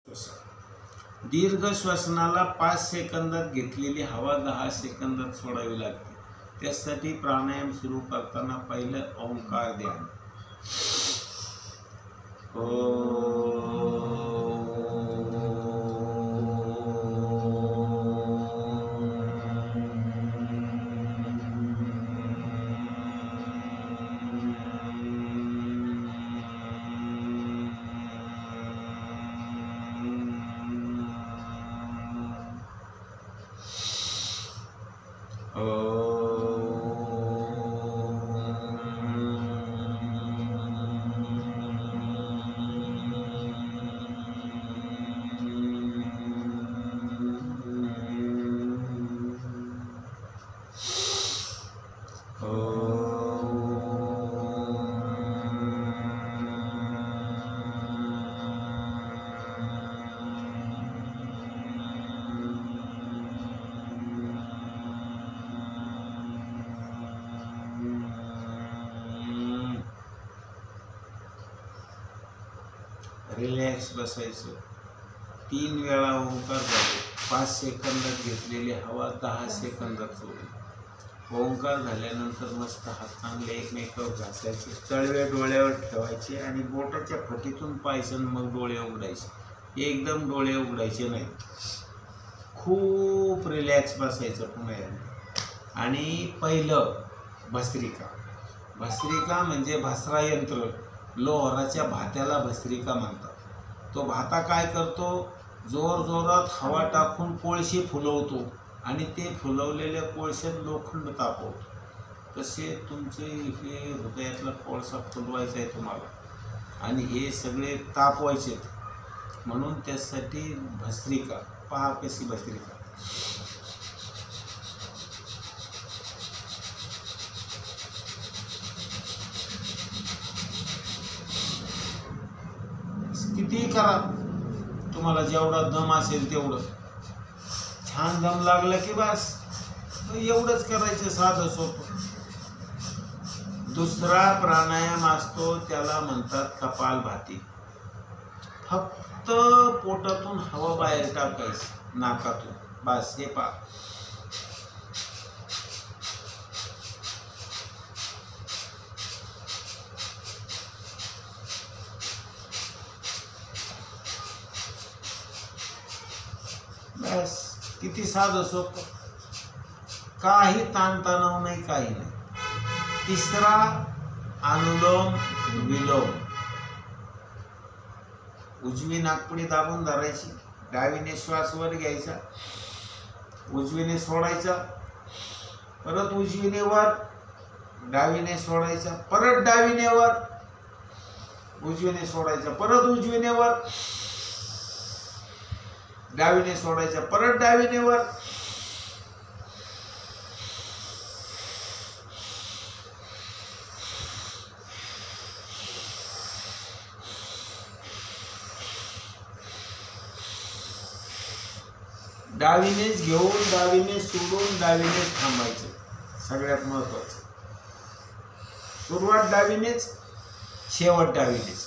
दीर्घ श्वसनाला 5 सेकंदात घेतलेली हवा 10 सेकंदात सोडावी लागते. त्यासाठी प्राणायाम सुरू करताना पहिलं ओंकार ध्यान. रिलॅक्स बसायचं. 3 वेळा ओंकार झाले. 5 सेकंदात घेतलेली हवा 10 सेकंदात सोडली. ओंकार झाल्यानंतर मस्त हात चांगले एकमेकावर घासायचे. तळवे डोळ्यावर ठेवायचे आणि बोटाच्या फटीतून पाहायचं. मग डोळे उघडायचे. एकदम डोळे उघडायचे नाही. खूप रिलॅक्स बसायचं पुन्हा. आणि पहिलं भस्त्रिका. भस्त्रिका म्हणजे भासरा यंत्र. लोहराच्या भात्याला भस्त्रिका म्हणतात. तो भाता काय करतो, जोर जोरात हवा टाकून कोळशी फुलवतो आणि ते फुलवलेल्या कोळशात लोखंड तापवतो. तसे तुमचे हे हृदयातला कोळसा फुलवायचा आहे तुम्हाला आणि हे सगळे तापवायचे. म्हणून त्यासाठी भस्त्रिका. पहा कशी भस्त्रिका. किती करा, तुम्हाला जेवढा दम असेल तेवढं. छान दम लागला की बस एवढंच करायचं, साधं सोपं. दुसरा प्राणायाम असतो त्याला म्हणतात कपालभाती. फक्त पोटातून हवा बाहेर टाकायची नाकातून, बस. हे पहा. बस किती साधं सोपं. काही ताणतणाव नाही, काही नाही. तिसरा अनुलोम विलोम. उजवी नाकपुडी दाबून धरायची. डावीने श्वास वर घ्यायचा, उजवीने सोडायचा, परत उजवीने वर, डावीने सोडायचा, परत डावीने वर, उजवीने सोडायचा, परत उजवीने वर, डावीने सोडायचा, परत डावीने वर. डावीनेच घेऊन डावीने सोडून डावीनेच थांबायचं. सगळ्यात महत्वाचं. सुरुवात डावीनेच, शेवट डावीनेच.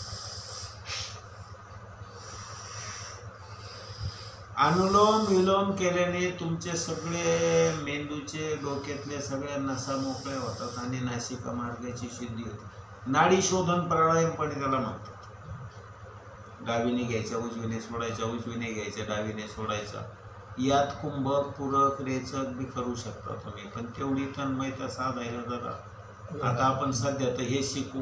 अनुलोम विलोम केल्याने तुमचे सगळे मेंदूचे, डोक्यातल्या सगळ्या नसा मोकळ्या होतात आणि नासिका मार्गाची शुद्धी होते. नाडी शोधन प्राणायाम पण त्याला म्हणतात. डावीने घ्यायचा, उजवीने सोडायचा, उजवीने घ्यायचा, डावीने सोडायचा. यात कुंभक, पूरक, रेचक बी करू शकता तुम्ही, पण तेवढी तन्मयता साधायला जरा. आता आपण सध्या तर हे शिकू.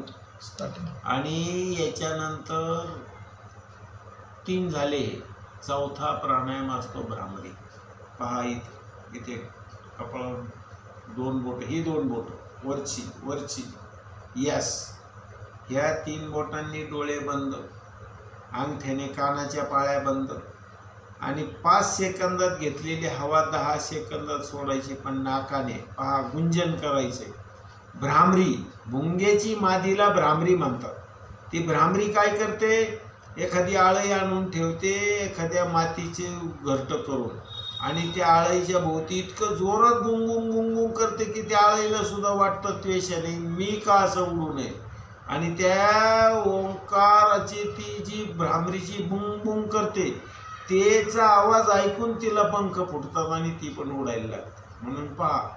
आणि याच्यानंतर 3 झाले. चौथा प्राणायाम असतो भ्रामरी. पहा इथे कपाळावर 2 बोट, ही 2 बोट वरची वरची. यस. ह्या 3 बोटांनी डोळे बंद, अंगठ्याने कानाच्या पाळ्या बंद आणि 5 सेकंदात घेतलेली हवा 10 सेकंदात सोडायची, पण नाकाने. पहा, गुंजन करायचे. भ्रामरी. भुंग्याची मादीला भ्रामरी म्हणतात. ती भ्रामरी काय करते, एखादी आळई आणून ठेवते एखाद्या मातीचे घरट करून आणि त्या आळईच्या भोवती इतकं जोरात गुंगुम गुंगुम करते की त्या आळईला सुद्धा वाटतं त्वेषाने मी का असं उडू नये. आणि त्या ओंकाराची ती जी भ्रामरीची बुंग बुंग करते तेचा आवाज ऐकून तिला पंख फुटतात आणि ती पण उडायला लागते. म्हणून पहा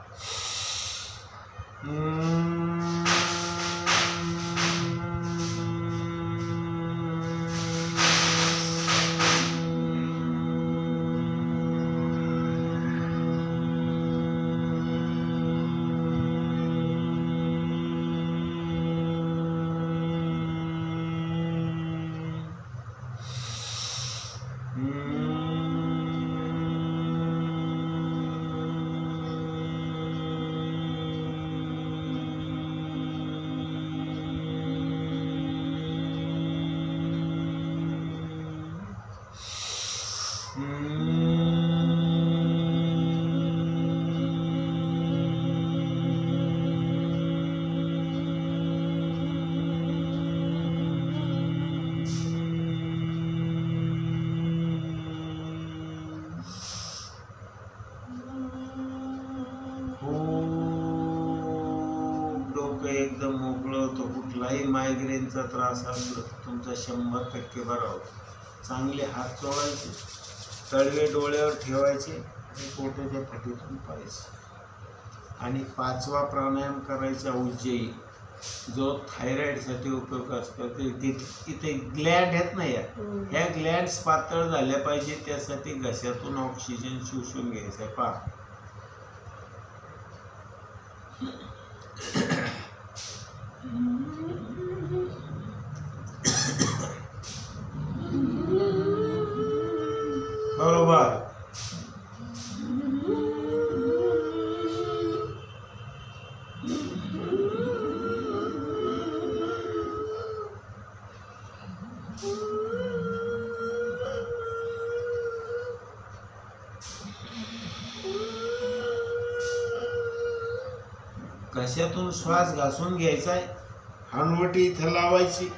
एकदम मोकळं होतं. कुठलाही मायग्रेनचा त्रास असला तुमचा 100% बरा होतो. चांगले हात चोळायचे, तळवे डोळ्यावर ठेवायचे आणि पोटाच्या पाठीतून पाहायचे. आणि 5वा प्राणायाम करायचा उज्जयी, जो थायरॉइडसाठी उपयोग असतो. ते इथे ग्लँड आहेत ना, ह्या ग्लँड्स पातळ झाल्या पाहिजे, त्यासाठी घशातून ऑक्सिजन शोषून घ्यायचं. पहा बरोबर. घशातून श्वास घासून घ्यायचा, हनुवटी इथं लावायची.